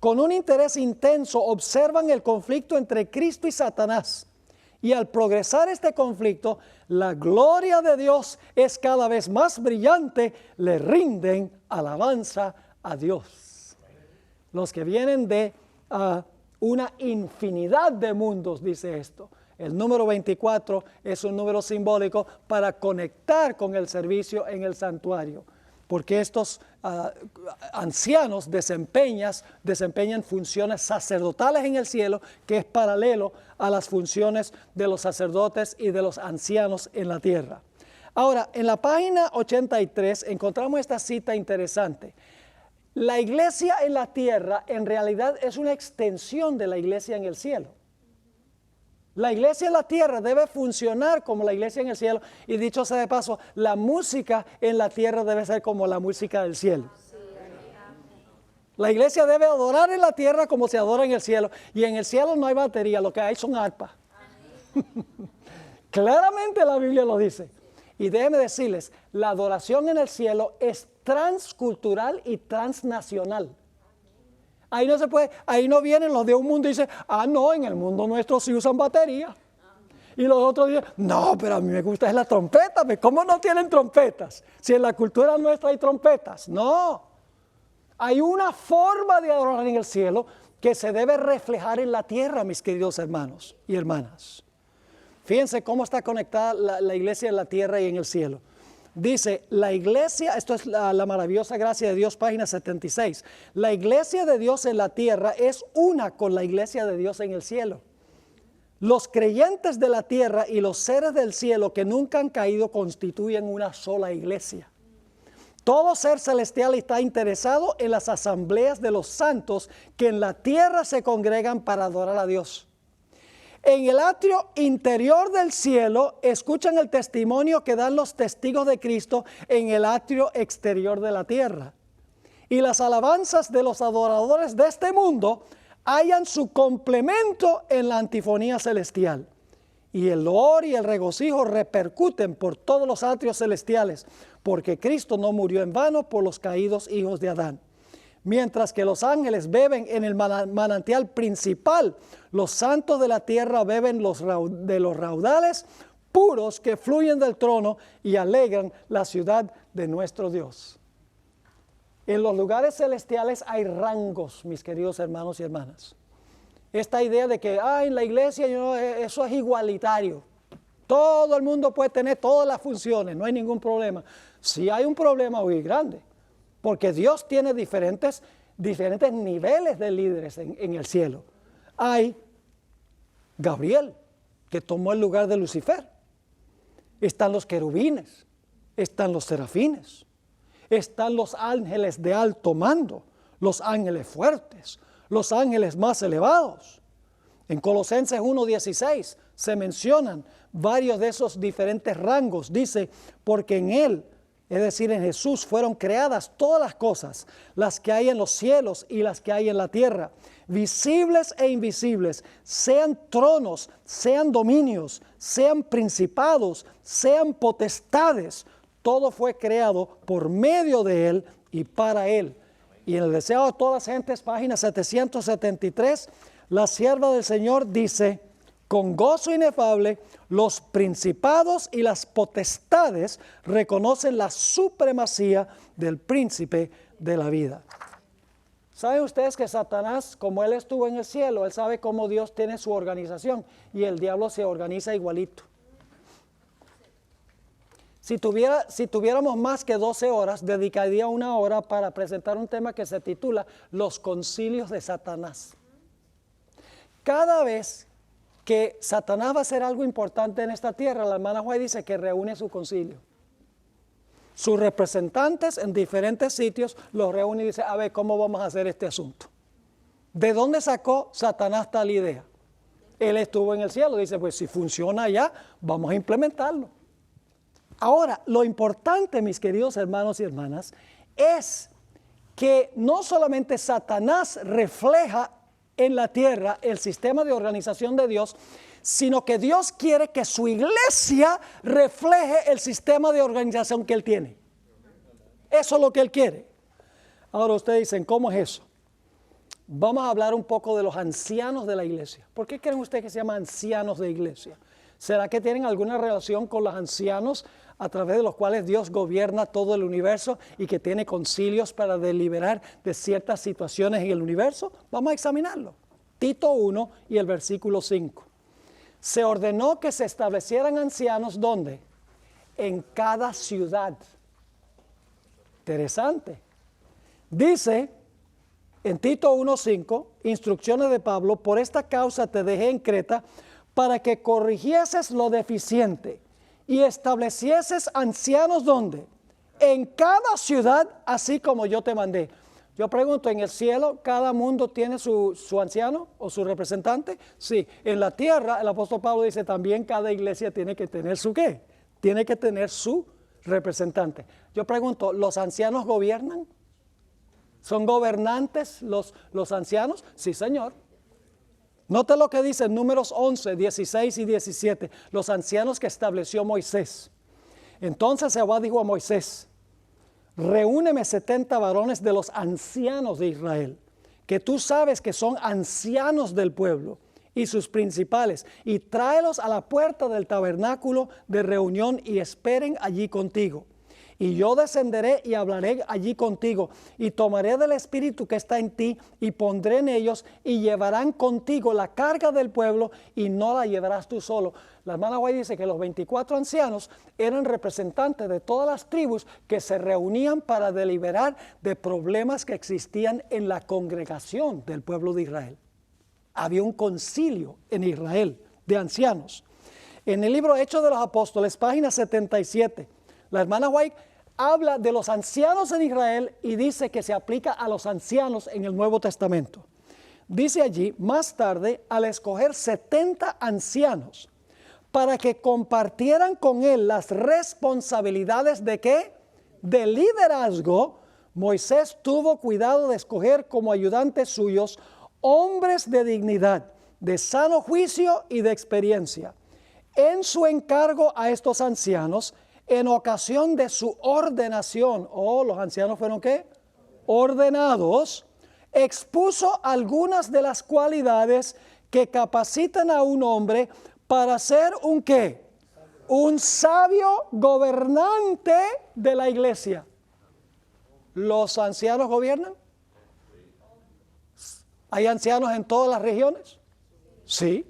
S1: Con un interés intenso observan el conflicto entre Cristo y Satanás. Y al progresar este conflicto, la gloria de Dios es cada vez más brillante, le rinden alabanza a Dios. Los que vienen de una infinidad de mundos, dice esto. El número 24 es un número simbólico para conectar con el servicio en el santuario, porque estos ancianos desempeñan funciones sacerdotales en el cielo, que es paralelo a las funciones de los sacerdotes y de los ancianos en la tierra. Ahora, en la página 83 encontramos esta cita interesante. La iglesia en la tierra en realidad es una extensión de la iglesia en el cielo. La iglesia en la tierra debe funcionar como la iglesia en el cielo. Y dicho sea de paso, la música en la tierra debe ser como la música del cielo. La iglesia debe adorar en la tierra como se adora en el cielo. Y en el cielo no hay batería, lo que hay son arpas. Claramente la Biblia lo dice. Y déjenme decirles, la adoración en el cielo es transcultural y transnacional. Ahí no se puede, ahí no vienen los de un mundo y dicen, no, en el mundo nuestro sí usan batería. Y los otros dicen, no, pero a mí me gusta es la trompeta. ¿Cómo no tienen trompetas? Si en la cultura nuestra hay trompetas. No. Hay una forma de adorar en el cielo que se debe reflejar en la tierra, mis queridos hermanos y hermanas. Fíjense cómo está conectada la iglesia en la tierra y en el cielo. Dice, la iglesia, esto es la maravillosa gracia de Dios, página 76. La iglesia de Dios en la tierra es una con la iglesia de Dios en el cielo. Los creyentes de la tierra y los seres del cielo que nunca han caído constituyen una sola iglesia. Todo ser celestial está interesado en las asambleas de los santos que en la tierra se congregan para adorar a Dios. En el atrio interior del cielo escuchan el testimonio que dan los testigos de Cristo en el atrio exterior de la tierra. Y las alabanzas de los adoradores de este mundo hallan su complemento en la antifonía celestial. Y el loor y el regocijo repercuten por todos los atrios celestiales, porque Cristo no murió en vano por los caídos hijos de Adán. Mientras que los ángeles beben en el manantial principal, los santos de la tierra beben de los raudales puros que fluyen del trono y alegran la ciudad de nuestro Dios. En los lugares celestiales hay rangos, mis queridos hermanos y hermanas. Esta idea de que en la iglesia eso es igualitario. Todo el mundo puede tener todas las funciones, no hay ningún problema. Sí hay un problema muy grande. Porque Dios tiene diferentes niveles de líderes en el cielo. Hay Gabriel, que tomó el lugar de Lucifer. Están los querubines, están los serafines, están los ángeles de alto mando, los ángeles fuertes, los ángeles más elevados. En Colosenses 1:16 se mencionan varios de esos diferentes rangos. Dice, porque en Él, es decir, en Jesús fueron creadas todas las cosas, las que hay en los cielos y las que hay en la tierra, visibles e invisibles, sean tronos, sean dominios, sean principados, sean potestades. Todo fue creado por medio de Él y para Él. Y en el deseo de todas las gentes, página 773, la sierva del Señor dice, con gozo inefable, los principados y las potestades reconocen la supremacía del príncipe de la vida. ¿Saben ustedes que Satanás, como él estuvo en el cielo, él sabe cómo Dios tiene su organización y el diablo se organiza igualito? Si tuviéramos más que 12 horas, dedicaría una hora para presentar un tema que se titula Los concilios de Satanás. Cada vez que Satanás va a hacer algo importante en esta tierra, la hermana White dice que reúne su concilio. Sus representantes en diferentes sitios los reúne y dice, a ver, ¿cómo vamos a hacer este asunto? ¿De dónde sacó Satanás tal idea? Él estuvo en el cielo, dice, pues si funciona allá, vamos a implementarlo. Ahora, lo importante, mis queridos hermanos y hermanas, es que no solamente Satanás refleja en la tierra el sistema de organización de Dios, sino que Dios quiere que su iglesia refleje el sistema de organización que Él tiene. Eso es lo que Él quiere. Ahora ustedes dicen, ¿cómo es eso? Vamos a hablar un poco de los ancianos de la iglesia. ¿Por qué creen ustedes que se llaman ancianos de iglesia? ¿Será que tienen alguna relación con los ancianos a través de los cuales Dios gobierna todo el universo y que tiene concilios para deliberar de ciertas situaciones en el universo? Vamos a examinarlo. Tito 1 y el versículo 5. Se ordenó que se establecieran ancianos, ¿dónde? En cada ciudad. Interesante. Dice en Tito 1:5, instrucciones de Pablo, por esta causa te dejé en Creta para que corrigieses lo deficiente y establecieses ancianos, ¿dónde? En cada ciudad, así como yo te mandé. Yo pregunto, ¿en el cielo cada mundo tiene su anciano o su representante? Sí. En la tierra, el apóstol Pablo dice también cada iglesia tiene que tener su ¿qué? Tiene que tener su representante. Yo pregunto, ¿los ancianos gobiernan? ¿Son gobernantes los ancianos? Sí, Señor. Note lo que dice en Números 11, 16 y 17, los ancianos que estableció Moisés. Entonces Jehová dijo a Moisés, reúneme 70 varones de los ancianos de Israel, que tú sabes que son ancianos del pueblo, y sus principales, y tráelos a la puerta del tabernáculo de reunión y esperen allí contigo. Y yo descenderé y hablaré allí contigo, y tomaré del espíritu que está en ti, y pondré en ellos, y llevarán contigo la carga del pueblo, y no la llevarás tú solo. La hermana White dice que los 24 ancianos eran representantes de todas las tribus que se reunían para deliberar de problemas que existían en la congregación del pueblo de Israel. Había un concilio en Israel de ancianos. En el libro Hechos de los Apóstoles, página 77, la hermana White habla de los ancianos en Israel y dice que se aplica a los ancianos en el Nuevo Testamento. Dice allí, más tarde, al escoger 70 ancianos para que compartieran con él las responsabilidades de ¿qué? De liderazgo, Moisés tuvo cuidado de escoger como ayudantes suyos hombres de dignidad, de sano juicio y de experiencia. En su encargo a estos ancianos, en ocasión de su ordenación, los ancianos fueron ¿qué? Ordenados, expuso algunas de las cualidades que capacitan a un hombre para ser un ¿qué? Un sabio gobernante de la iglesia. ¿Los ancianos gobiernan? ¿Hay ancianos en todas las regiones? Sí.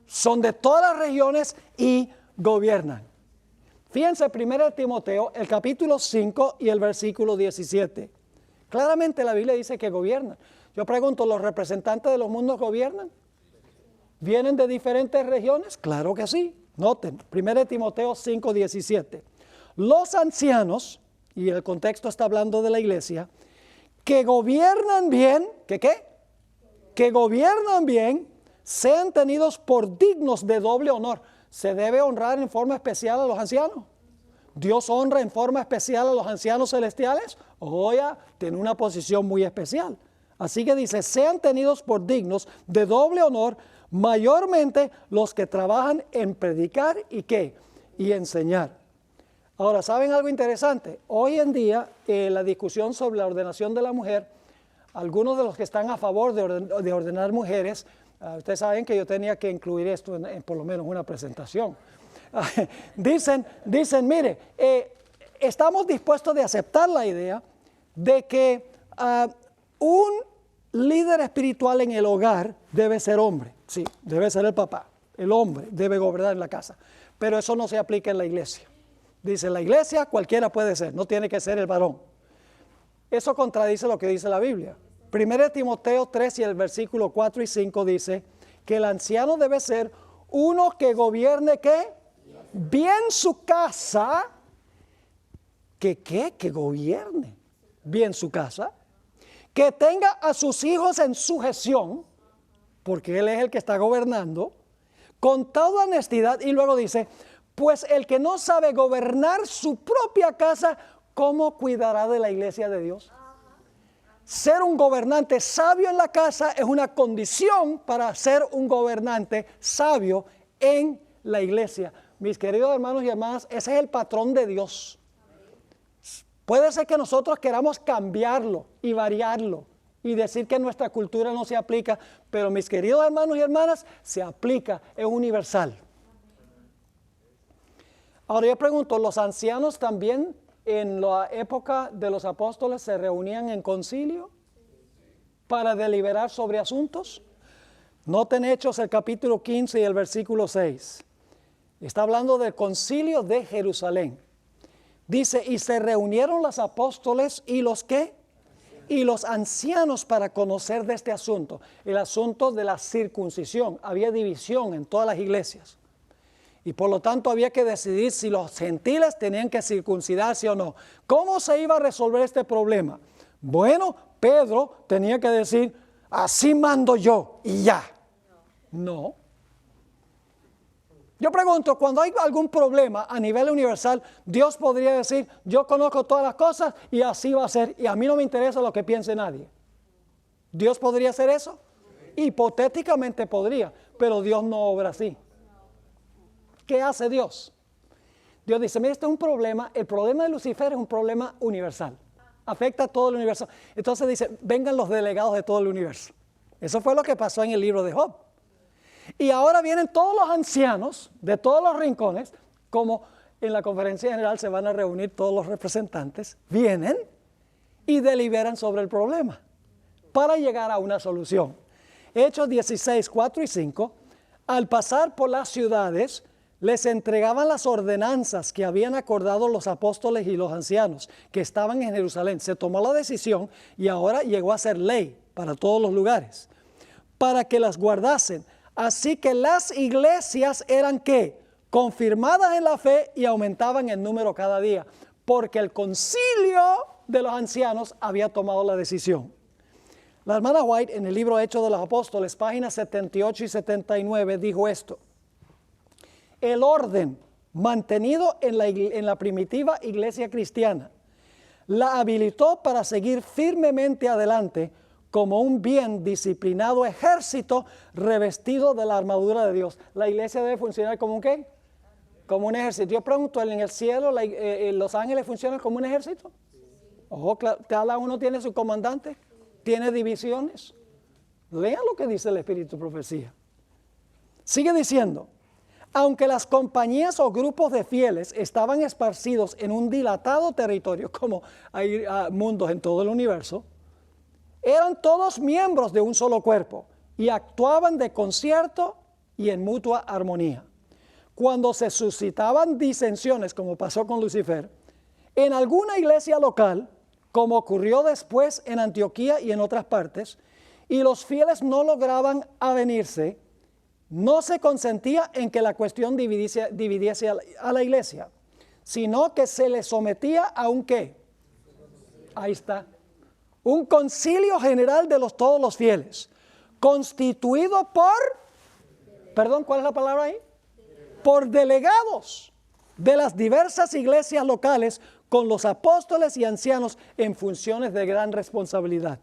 S1: Son de todas las regiones y gobiernan. Fíjense 1 Timoteo, el capítulo 5 y el versículo 17. Claramente la Biblia dice que gobiernan. Yo pregunto, ¿los representantes de los mundos gobiernan? ¿Vienen de diferentes regiones? Claro que sí. Noten, 1 Timoteo 5, 17. Los ancianos, y el contexto está hablando de la iglesia, que gobiernan bien, ¿qué qué? Que gobiernan bien, sean tenidos por dignos de doble honor. ¿Se debe honrar en forma especial a los ancianos? ¿Dios honra en forma especial a los ancianos celestiales? Ya tiene una posición muy especial. Así que dice, sean tenidos por dignos de doble honor, mayormente los que trabajan en predicar y ¿qué? Y enseñar. Ahora, ¿saben algo interesante? Hoy en día, la discusión sobre la ordenación de la mujer, algunos de los que están a favor de ordenar mujeres, ustedes saben que yo tenía que incluir esto en por lo menos una presentación. Dicen, mire, estamos dispuestos de aceptar la idea de que un líder espiritual en el hogar debe ser hombre. Sí, debe ser el papá. El hombre debe gobernar en la casa. Pero eso no se aplica en la iglesia. Dice, en la iglesia cualquiera puede ser, no tiene que ser el varón. Eso contradice lo que dice la Biblia. 1 Timoteo 3 y el versículo 4 y 5 dice que el anciano debe ser uno que gobierne ¿qué? Bien su casa. Que gobierne bien su casa. Que tenga a sus hijos en sujeción, porque él es el que está gobernando, con toda honestidad. Y luego dice, pues el que no sabe gobernar su propia casa, ¿cómo cuidará de la iglesia de Dios? Ser un gobernante sabio en la casa es una condición para ser un gobernante sabio en la iglesia. Mis queridos hermanos y hermanas, ese es el patrón de Dios. Puede ser que nosotros queramos cambiarlo y variarlo y decir que nuestra cultura no se aplica, pero mis queridos hermanos y hermanas, se aplica, es universal. Ahora yo pregunto, ¿los ancianos también en la época de los apóstoles se reunían en concilio para deliberar sobre asuntos? Noten Hechos el capítulo 15 y el versículo 6. Está hablando del concilio de Jerusalén. Dice, y se reunieron los apóstoles y los ¿qué? Y los ancianos para conocer de este asunto. El asunto de la circuncisión. Había división en todas las iglesias. Y por lo tanto había que decidir si los gentiles tenían que circuncidarse o no. ¿Cómo se iba a resolver este problema? Bueno, Pedro tenía que decir, así mando yo y ya. No. Yo pregunto, cuando hay algún problema a nivel universal, Dios podría decir, yo conozco todas las cosas y así va a ser, y a mí no me interesa lo que piense nadie. ¿Dios podría hacer eso? Hipotéticamente podría, pero Dios no obra así. ¿Qué hace Dios? Dios dice, mira, este es un problema, el problema de Lucifer es un problema universal, afecta a todo el universo. Entonces dice, vengan los delegados de todo el universo. Eso fue lo que pasó en el libro de Job. Y ahora vienen todos los ancianos de todos los rincones, como en la conferencia general se van a reunir todos los representantes, vienen y deliberan sobre el problema para llegar a una solución. Hechos 16, 4 y 5, al pasar por las ciudades, les entregaban las ordenanzas que habían acordado los apóstoles y los ancianos que estaban en Jerusalén. Se tomó la decisión y ahora llegó a ser ley para todos los lugares, para que las guardasen. Así que las iglesias eran ¿qué? Confirmadas en la fe y aumentaban en número cada día, porque el concilio de los ancianos había tomado la decisión. La hermana White en el libro Hechos de los Apóstoles, páginas 78 y 79, dijo esto. El orden mantenido en la primitiva iglesia cristiana la habilitó para seguir firmemente adelante como un bien disciplinado ejército revestido de la armadura de Dios. La iglesia debe funcionar como un ¿qué? Como un ejército. Yo pregunto, ¿en el cielo los ángeles funcionan como un ejército? Ojo, cada uno tiene su comandante, tiene divisiones. Lean lo que dice el Espíritu de Profecía. Sigue diciendo, aunque las compañías o grupos de fieles estaban esparcidos en un dilatado territorio, como hay mundos en todo el universo, eran todos miembros de un solo cuerpo y actuaban de concierto y en mutua armonía. Cuando se suscitaban disensiones, como pasó con Lucifer, en alguna iglesia local, como ocurrió después en Antioquía y en otras partes, y los fieles no avenirse, no se consentía en que la cuestión dividiese a la iglesia, sino que se le sometía a un ¿qué? Ahí está. Un concilio general de todos los fieles, constituido ¿cuál es la palabra ahí? Por delegados de las diversas iglesias locales con los apóstoles y ancianos en funciones de gran responsabilidad.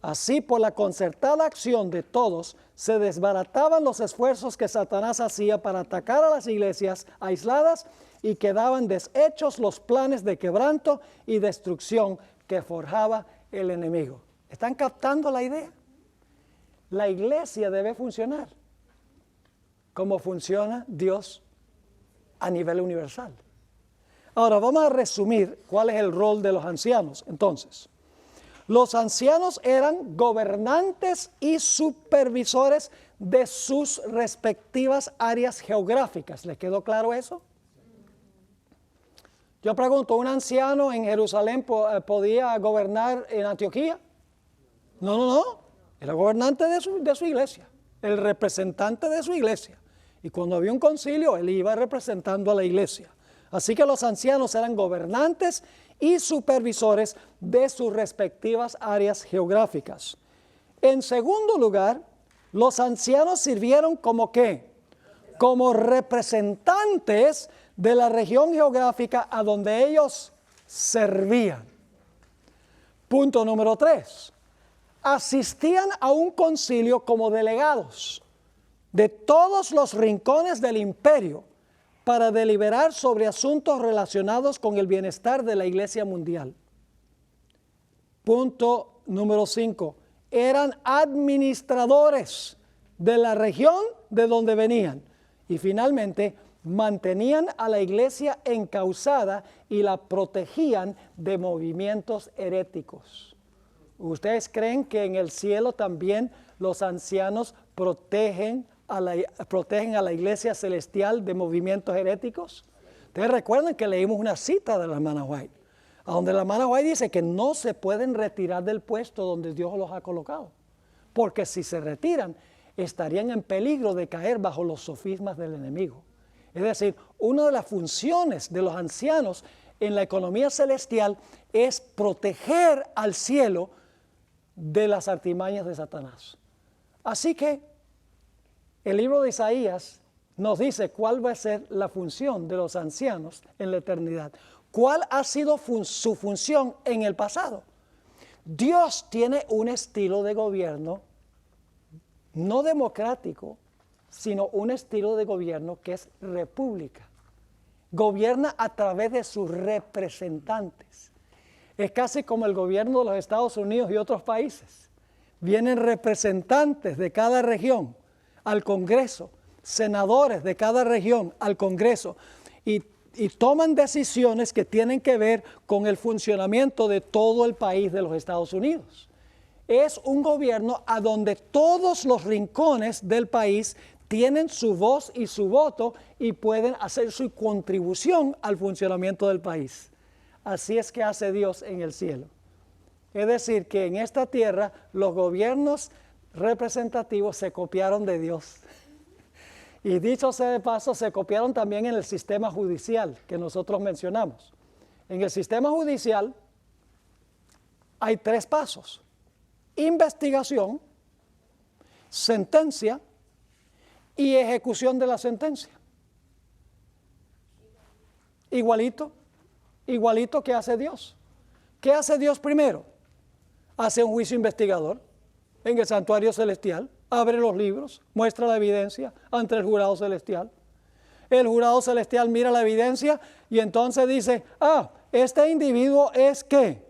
S1: Así, por la concertada acción de todos, se desbarataban los esfuerzos que Satanás hacía para atacar a las iglesias aisladas y quedaban deshechos los planes de quebranto y destrucción que forjaba el enemigo. ¿Están captando la idea? La iglesia debe funcionar como funciona Dios a nivel universal. Ahora vamos a resumir cuál es el rol de los ancianos. Entonces, los ancianos eran gobernantes y supervisores de sus respectivas áreas geográficas. ¿Les quedó claro eso? Yo pregunto, ¿un anciano en Jerusalén podía gobernar en Antioquía? No. Era gobernante de su iglesia, el representante de su iglesia. Y cuando había un concilio, él iba representando a la iglesia. Así que los ancianos eran gobernantes y supervisores de sus respectivas áreas geográficas. En segundo lugar, los ancianos sirvieron como ¿qué? Como representantes de la región geográfica a donde ellos servían. Punto número 3. Asistían a un concilio como delegados de todos los rincones del imperio para deliberar sobre asuntos relacionados con el bienestar de la iglesia mundial. Punto número 5. Eran administradores de la región de donde venían. Y finalmente, mantenían a la iglesia encauzada y la protegían de movimientos heréticos. ¿Ustedes creen que en el cielo también los ancianos protegen a la iglesia celestial de movimientos heréticos? Ustedes recuerdan que leímos una cita de la hermana White, a donde la hermana White dice que no se pueden retirar del puesto donde Dios los ha colocado, porque si se retiran, estarían en peligro de caer bajo los sofismas del enemigo. Es decir, una de las funciones de los ancianos en la economía celestial es proteger al cielo de las artimañas de Satanás. Así que el libro de Isaías nos dice cuál va a ser la función de los ancianos en la eternidad. ¿Cuál ha sido su función en el pasado? Dios tiene un estilo de gobierno no democrático, sino un estilo de gobierno que es república. Gobierna a través de sus representantes. Es casi como el gobierno de los Estados Unidos y otros países. Vienen representantes de cada región al Congreso, senadores de cada región al Congreso, y toman decisiones que tienen que ver con el funcionamiento de todo el país de los Estados Unidos. Es un gobierno a donde todos los rincones del país tienen su voz y su voto y pueden hacer su contribución al funcionamiento del país. Así es que hace Dios en el cielo. Es decir, que en esta tierra los gobiernos representativos se copiaron de Dios. Y dicho sea de paso, se copiaron también en el sistema judicial que nosotros mencionamos. En el sistema judicial hay 3 pasos: investigación, sentencia y ejecución de la sentencia. Igualito que hace Dios. ¿Qué hace Dios primero? Hace un juicio investigador en el santuario celestial, abre los libros, muestra la evidencia ante el jurado celestial. El jurado celestial mira la evidencia y entonces dice, este individuo es ¿qué?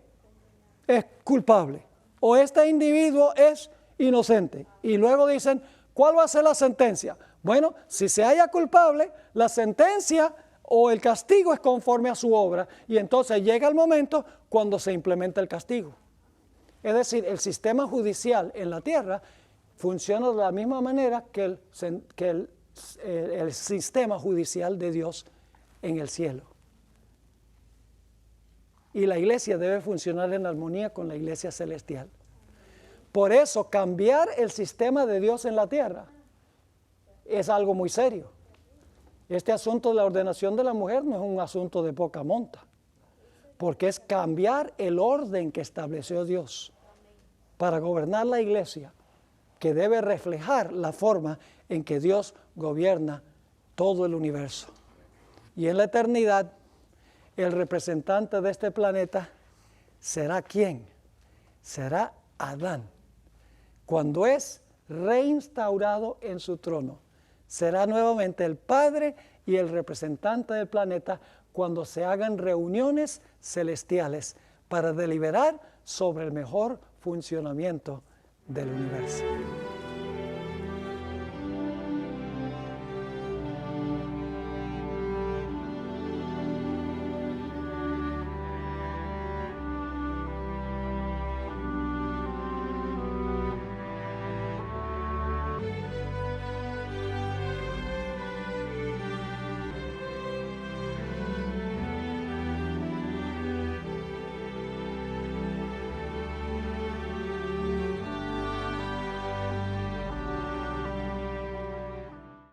S1: Es culpable, o este individuo es inocente. Y luego dicen, ¿cuál va a ser la sentencia? Bueno, si se halla culpable, la sentencia o el castigo es conforme a su obra, y entonces llega el momento cuando se implementa el castigo. Es decir, el sistema judicial en la tierra funciona de la misma manera que el sistema judicial de Dios en el cielo. Y la iglesia debe funcionar en armonía con la iglesia celestial. Por eso, cambiar el sistema de Dios en la tierra es algo muy serio. Este asunto de la ordenación de la mujer no es un asunto de poca monta, porque es cambiar el orden que estableció Dios para gobernar la iglesia, que debe reflejar la forma en que Dios gobierna todo el universo. Y en la eternidad, el representante de este planeta será ¿quién? Será Adán. Cuando es reinstaurado en su trono, será nuevamente el Padre y el representante del planeta cuando se hagan reuniones celestiales para deliberar sobre el mejor funcionamiento del universo.